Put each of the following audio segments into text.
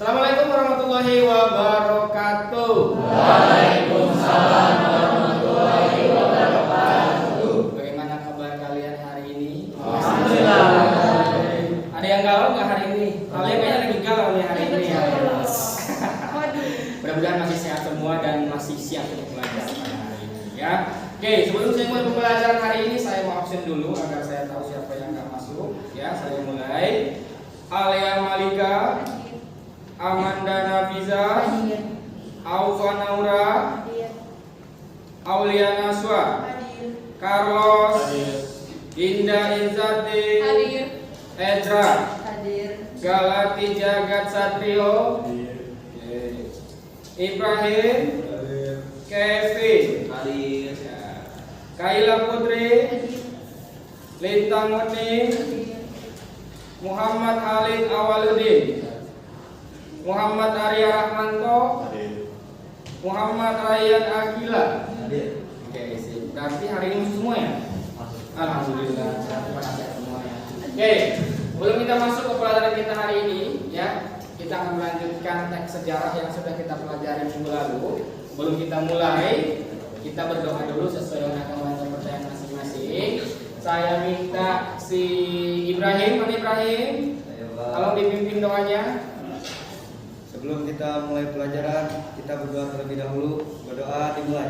Assalamualaikum warahmatullahi wabarakatuh. Waalaikumsalam warahmatullahi wabarakatuh. Bagaimana kabar kalian hari ini? Alhamdulillah. Ada yang galau nggak hari ini? Kalian kayaknya lagi galau nih hari ini ya. Mudah-mudahan masih sehat semua dan masih siap untuk belajar pada hari ini ya. Oke, sebelum saya mulai pembelajaran hari ini, saya mau absen dulu agar saya tahu siapa yang nggak masuk. Ya, saya mulai. Alia Malika, Amanda Nafiza, Aufa Naura, Aulia Naswa, Carlos, Indah Izzati, Edra, Galati Jagat Satrio, Ibrahim, Kevin, Kaila Putri, Lintang Murni, Muhammad Khalid Awaludin, Muhammad Arya Rahmanto, Muhammad Rayyan Akila. Oke, sip. Berarti hari ini masuk semua ya? Alhamdulillah. Terima kasih semua ya. Oke, sebelum kita masuk ke pelajaran kita hari ini ya, kita akan melanjutkan teks sejarah yang sudah kita pelajari minggu lalu. Sebelum kita mulai, kita berdoa dulu sesuai dengan agama dan percayaan masing-masing. Saya minta si Ibrahim, kalau dipimpin doanya. Sebelum kita mulai pelajaran, kita berdoa terlebih dahulu. Berdoa dimulai.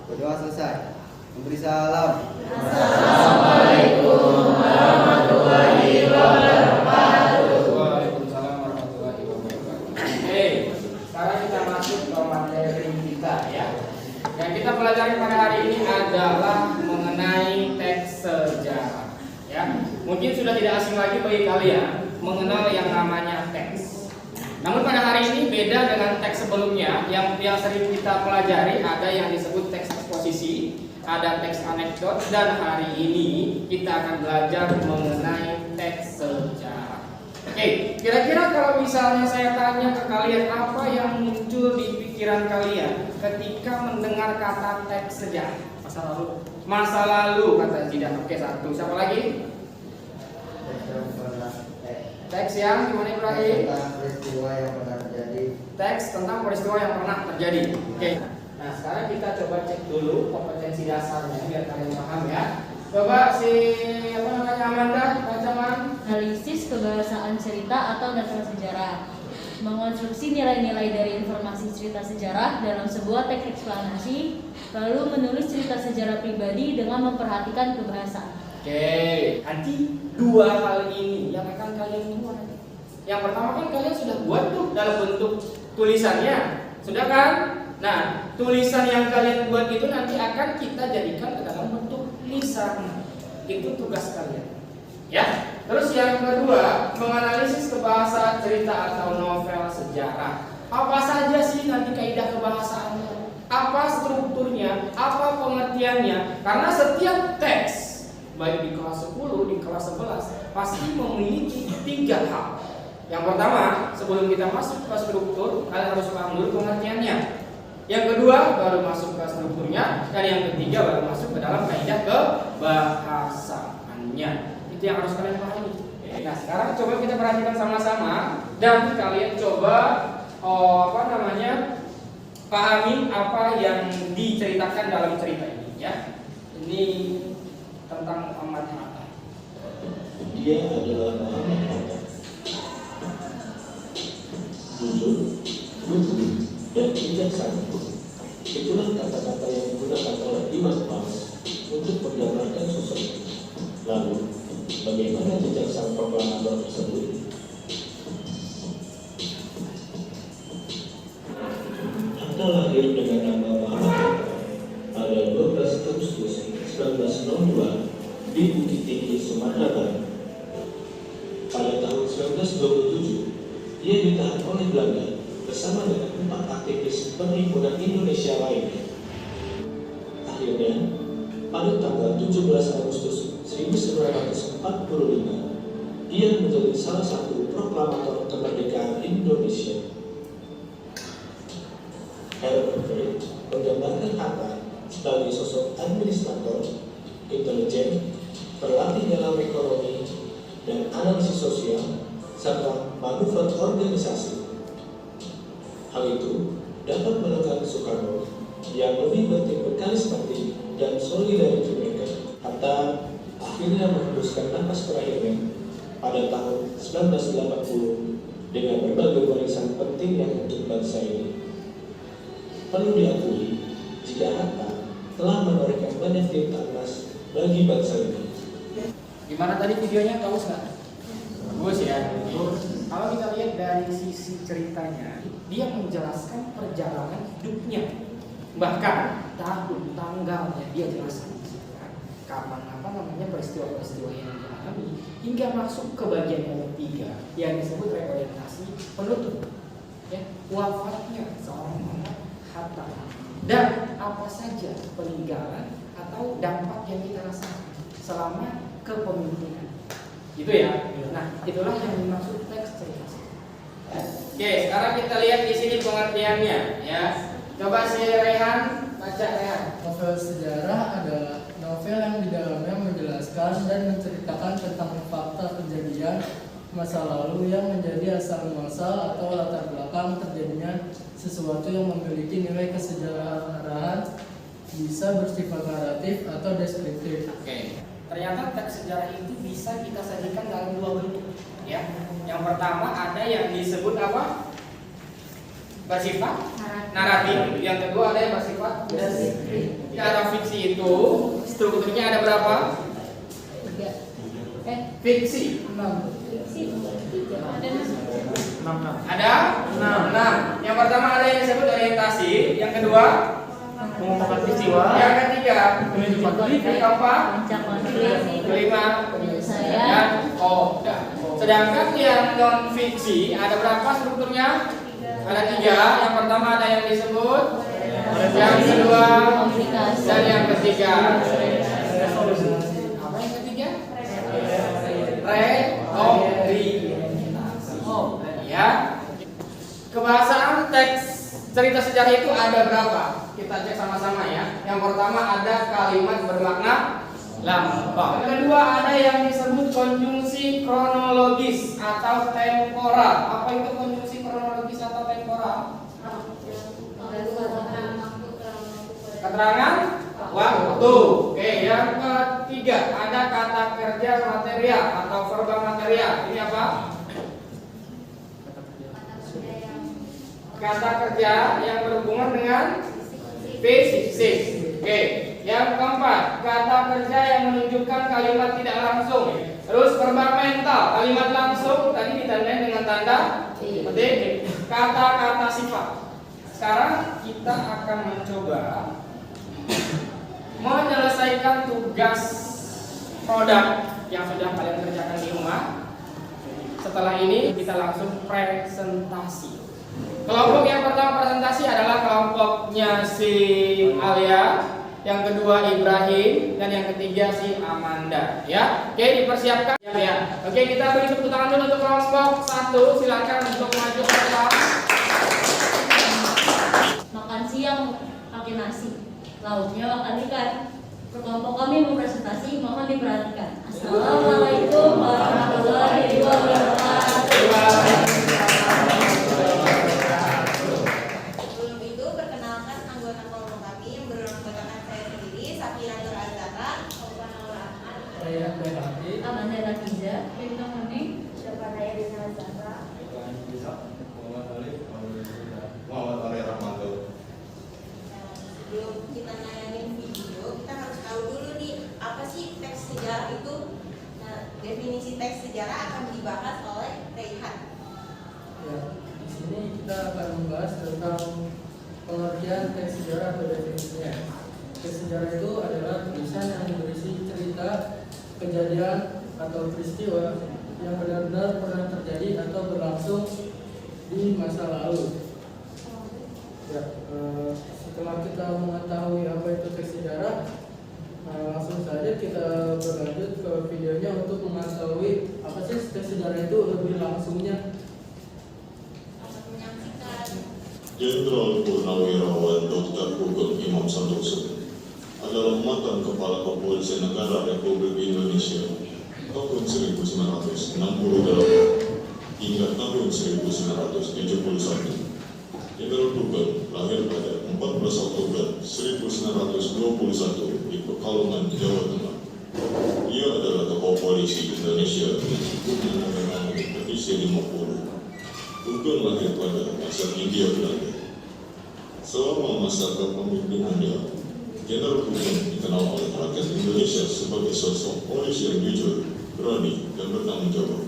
Berdoa selesai. Memberi salam. Assalamualaikum warahmatullahi wabarakatuh. Waalaikumsalam warahmatullahi wabarakatuh. Oke, sekarang kita masuk ke materi kita ya. Yang kita pelajari pada hari ini adalah mengenai teks sejarah. Ya, mungkin sudah tidak asing lagi bagi kalian mengenal yang namanya teks. Namun pada hari ini beda dengan teks sebelumnya yang sering kita pelajari. Ada yang disebut teks eksposisi, ada teks anekdot, dan hari ini kita akan belajar mengenai teks sejarah. Oke, kira-kira kalau misalnya saya tanya ke kalian, apa yang muncul di pikiran kalian ketika mendengar kata teks sejarah? Masa lalu kata Zidan. Oke, satu. Siapa lagi? Teks yang gimana Ibrahim? Tentang peristiwa yang pernah terjadi. Teks tentang peristiwa yang pernah terjadi. Oke. Nah, sekarang kita coba cek dulu kompetensi dasarnya biar kalian paham ya. Coba si Amanda, bacakan. Analisis kebahasaan cerita atau dasar sejarah. Mengonstruksi nilai-nilai dari informasi cerita sejarah dalam sebuah teks eksplanasi, lalu menulis cerita sejarah pribadi dengan memperhatikan kebahasaan. Oke, nanti dua hal ini yang akan kalian buat. Yang pertama kan kalian sudah buat tuh dalam bentuk tulisannya, sudah kan? Nah, tulisan yang kalian buat itu nanti akan kita jadikan ke dalam bentuk lisan. Itu tugas kalian. Ya. Terus yang kedua, menganalisis kebahasaan cerita atau novel sejarah. Apa saja sih nanti kaidah kebahasaannya? Apa strukturnya? Apa pengertiannya? Karena setiap teks, baik di kelas 10, di kelas 11, pasti memiliki 3 hal. Yang pertama, sebelum kita masuk ke struktur, kalian harus paham dulu pengertiannya. Yang kedua, baru masuk ke strukturnya. Dan yang ketiga, baru masuk ke dalam kaidah kebahasaannya. Itu yang harus kalian pahami. Nah, sekarang coba kita perhatikan sama-sama dan kalian coba pahami apa yang diceritakan dalam cerita ini ya. Ini tentang Muhammad Hatta. Dia adalah Muhammad Hatta. Jujur, lugu, dan bijaksana. Itulah kata-kata yang digunakan oleh Iwan Fals untuk menggambarkan sosoknya. Lalu, bagaimana jejak sang proklamator tersebut? Hatta lahir dengan nama Muhammad Hatta pada 12 Agustus 1902 di Bukit Tinggi, Sumatera Barat. Pada tahun 1927, ia ditahan oleh Belanda bersama dengan 4 aktivis perhimpunan Indonesia lainnya. Akhirnya, pada tanggal 17 Agustus 1945, ia menjadi salah satu proklamator kemerdekaan Indonesia. Herbert Fried menggambarkan Hatta sebagai sosok administrator, intelijen, berlatih dalam ekonomi dan analisis sosial, serta manuver organisasi. Hal itu dapat menekan Soekarno yang lebih penting berkarismatik dan solidarity maker, hatta akhirnya menghembuskan napas terakhirnya pada tahun 1980 dengan berbagai warisan penting yang untuk bangsa ini. Perlu diakui jika Hatta telah menorehkan banyak tirta emas bagi bangsa ini. Gimana tadi videonya, bagus nggak? Bagus ya. Kalau kita lihat dari sisi ceritanya, dia menjelaskan perjalanan hidupnya, bahkan tahun tanggalnya dia jelaskan kapan peristiwa-peristiwa yang dialami hingga masuk ke bagian yang ketiga yang disebut reorientasi penutup, ya, wafatnya seorang Muhammad Hatta dan apa saja peninggalan atau dampak yang kita rasakan selama kepemimpinan. Itu ya. Nah, itulah yang dimaksud teks cerita. Oke, sekarang kita lihat di sini pengertiannya, ya. Coba si Rehan baca, Rehan. Novel sejarah adalah novel yang di dalamnya menjelaskan dan menceritakan tentang fakta kejadian masa lalu yang menjadi asal muasal atau latar belakang terjadinya sesuatu yang memiliki nilai kesejarahan, bisa bersifat naratif atau deskriptif. Oke. Ternyata teks sejarah itu bisa kita sajikan dalam dua bentuk, ya. Yang pertama ada yang disebut apa? Bersifat naratif. Yang kedua ada yang bersifat deskriptif. Cara fiksi itu strukturnya ada berapa? 3. Fiksi 6. ada 6. Yang pertama ada yang disebut orientasi. Yang kedua Mengungkapkan peristiwa. yang ketiga Menunjukkan konflik. yang keempat Puncak konflik. kelima Penyelesaian. dan koda. Sedangkan yang non fiksi ada berapa strukturnya? Ada 3. Yang pertama ada yang disebut, yang kedua Komunikasi. dan yang ketiga. Apa yang ketiga? Reorientasi. Ya. Kebahasaan teks cerita sejarah itu ada berapa? Kita cek sama-sama ya. Yang pertama ada kalimat bermakna lambang. Yang kedua ada yang disebut konjungsi kronologis atau temporal. Apa itu konjungsi kronologis atau temporal? Keterangan waktu. Oke, yang ketiga ada kata kerja material atau verba material. Ini apa? Kata kerja yang berhubungan dengan fisik. Oke. Yang keempat, kata kerja yang menunjukkan kalimat tidak langsung. Terus verba mental, kalimat langsung tadi ditandai dengan tanda petik. Kata-kata sifat. Sekarang kita akan mencoba menyelesaikan tugas produk yang sudah kalian kerjakan di rumah. Setelah ini kita langsung presentasi. Kelompok yang pertama presentasi adalah kelompoknya si Alia, yang kedua Ibrahim, dan yang ketiga si Amanda. Ya, oke, dipersiapkan ya. Oke, kita beri tepuk tangan dulu untuk kelompok 1. Silakan untuk maju ke depan. Makan siang pakai nasi, lauknya makan ikan. Kelompok kami mau presentasi, mohon diperhatikan. Assalamualaikum warahmatullahi wabarakatuh. Sebelum itu, perkenalkan anggota kelompok kami yang beranggotakan saya sendiri, Safira Nur Azhara, Opa Nur Ahmad, Saya Berhati. Amanda Rakiza, Bintang Muning, Siapa Raya Desa Azhara. Sebelum kita nayangin video, kita harus tahu dulu nih, apa sih teks sejarah itu? Nah, definisi teks sejarah akan dibahas oleh Rehan. Ya, di sini kita akan membahas tentang pengertian teks sejarah atau definisinya. Teks sejarah itu adalah tulisan yang berisi cerita, kejadian atau peristiwa yang benar-benar pernah terjadi atau berlangsung di masa lalu. Ya, setelah kita mengetahui apa itu teks sejarah, langsung saja kita berlanjut ke videonya untuk mengetahui apa sih teks sejarah itu lebih langsungnya. Selamat menyaksikan. Jenderal Purnawirawan Dr. Pugel Imam Santoso adalah Mantan Kepala Kepolisian Negara Republik Indonesia tahun 1968 hingga tahun 1971. Jenderal Dugem lahir pada 14 Oktober 1921 di Pekalongan, Jawa Tengah. Ia adalah tokoh polisi Indonesia yang cukup menandatangani Petisi 50. Dugem lahir pada masa Hindia Belanda. Selama masa kepemimpinannya, Jenderal Dugem dikenal oleh rakyat Indonesia sebagai sosok polisi yang jujur, berani, dan bertanggung jawab.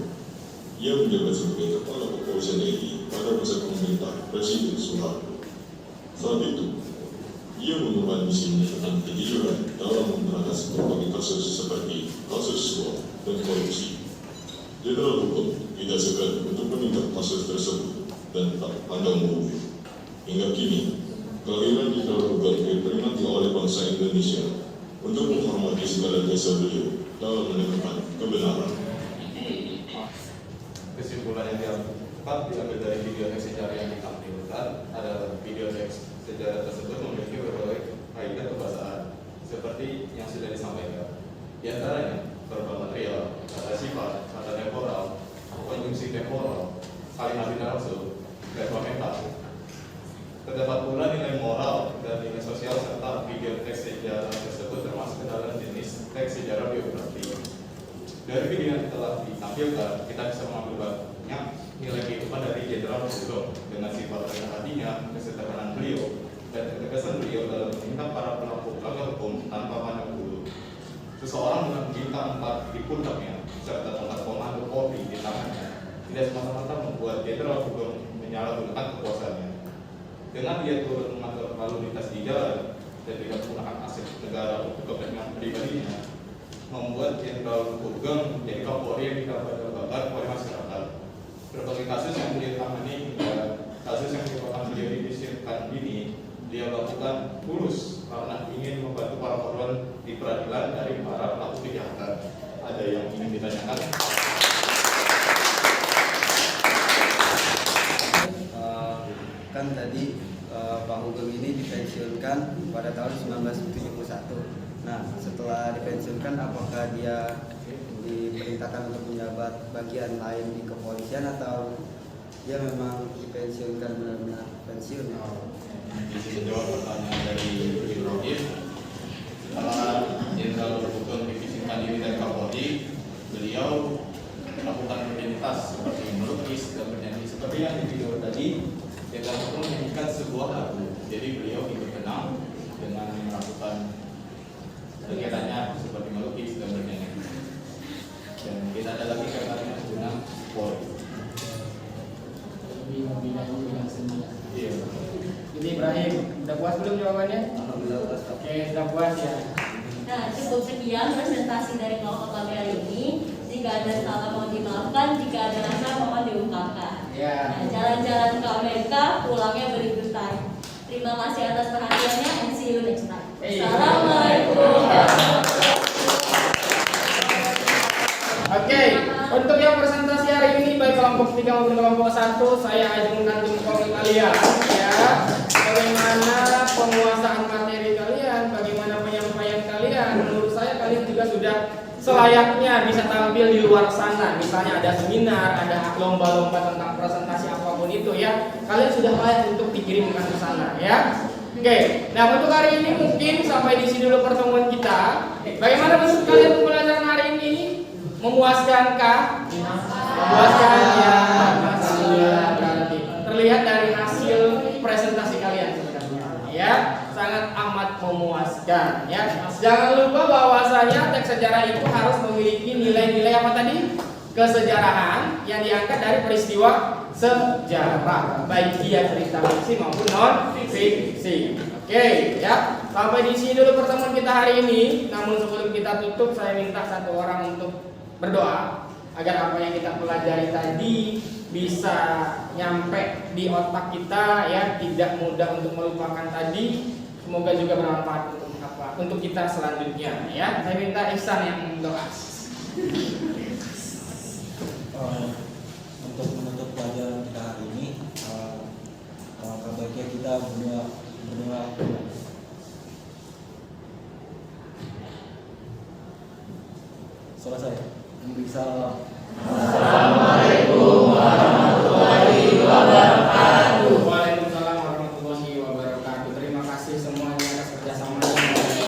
Ia menjabat sebagai Kepala Kepolisian RI pada masa pemerintahan Presiden Soeharto. Saat itu, ia mengemban misi menegakkan kejujuran dalam memberantas berbagai kasus seperti kasus suap dan korupsi. Jenderal Dugem tidak segan untuk menindak kasus tersebut dan tak pandang bulu. Hingga kini, kelahiran Jenderal Dugem diperingati oleh bangsa Indonesia untuk menghormati segala jasa beliau dalam menegakkan kebenaran. Kesimpulan yang dapat diambil dari video teks sejarah yang ditampilkan adalah video teks sejarah tersebut memiliki berbagai kaidah kebahasaan seperti yang sudah disampaikan. Di antaranya verbal material, kata sifat, kata temporal, konjungsi temporal, kalimat tidak langsung, verba mental. Terdapat pula nilai moral dan nilai sosial serta video teks sejarah tersebut termasuk ke dalam jenis teks sejarah biografi. Dari video yang telah ditampilkan, kita bisa mengambil banyak nilai kehidupan dari Jenderal Dugem dengan sifat rendah hatinya, kesederhanaan beliau, dan ketegasan beliau dalam meminta para pelaku pelanggar hukum tanpa pandang bulu. Seseorang dengan bintang 4 di pundaknya serta tongkat komando Polri di tangannya tidak semata-mata membuat Jenderal Dugem menyalahgunakan kekuasaannya. Dengan dia turut mengatur lalu lintas di jalan dan tidak menggunakan aset negara untuk kepentingan pribadinya, membuat Jenderal Dugem menjadi Kapolri yang didapatkan oleh masyarakat. Berbagai kasus yang beliau tangani hingga kasus yang menyebabkan beliau dipisahkan ini, dia lakukan tulus karena ingin membantu para korban di peradilan dari para pelaku kejahatan. Ada yang ingin ditanyakan? Kan tadi Pak Hugeng ini dipensiunkan pada tahun 1971. Nah, setelah dipensiunkan, apakah dia diperintahkan untuk menjabat bagian lain di kepolisian atau dia memang dipensiunkan benar-benar pensiun? Bisa menjawab pertanyaan dari Ibrahim. Setelah Jenderal Dugem dipisahkan diri dari Kapolri, beliau melakukan rutinitas seperti melukis dan bernyanyi. Seperti yang di video tadi, Jenderal Dugem menyanyikan sebuah lagu. Jadi beliau ikut tenang dengan melakukan kegiatannya seperti melukis dan bernyanyi. Dan tidak ada lagi kaitannya dengan Polri. Bidang seni. Iya. Jadi Ibrahim, udah puas belum jawabannya? Alhamdulillah. Oke, sudah puas ya. Nah, cukup sekian presentasi dari kelompok kami hari ini. Jika ada salah mohon dimaafkan, jika ada rasa mohon diungkapkan. Ya. Nah, jalan-jalan ke Amerika, pulangnya beribu time. Terima kasih atas perhatiannya and see you next time. Assalamualaikum. Oke, untuk yang presentasi hari ini baik kelompok 3 maupun kelompok 1, saya ajungkan jempol ke kalian ya. Bagaimana penguasaan materi kalian, bagaimana penyampaian kalian, menurut saya kalian juga sudah selayaknya bisa tampil di luar sana. Misalnya ada seminar, ada lomba-lomba tentang presentasi apapun itu ya. Kalian sudah layak untuk dikirimkan ke sana ya. Oke, nah untuk hari ini mungkin sampai di sini dulu pertemuan kita. Bagaimana menurut kalian pembelajaran hari ini? Memuaskankah? Memuaskan ya. Alhamdulillah berarti terlihat dari hasil presentasi kalian sebenarnya ya, sangat amat memuaskan ya. Jangan lupa bahwasanya teks sejarah itu harus memiliki nilai-nilai apa tadi? Kesejarahan yang diangkat dari peristiwa sejarah, baik dia cerita fiksi maupun non fiksi. Oke ya, sampai di sini dulu pertemuan kita hari ini. Namun sebelum kita tutup, saya minta satu orang untuk berdoa agar apa yang kita pelajari tadi bisa nyampe di otak kita ya, tidak mudah untuk melupakan tadi. Semoga juga bermanfaat untuk kita selanjutnya ya. Saya minta Ihsan yang berdoa. Untuk menutup pelajaran kita hari ini, baiknya kita berdoa. selesai. Yang bisa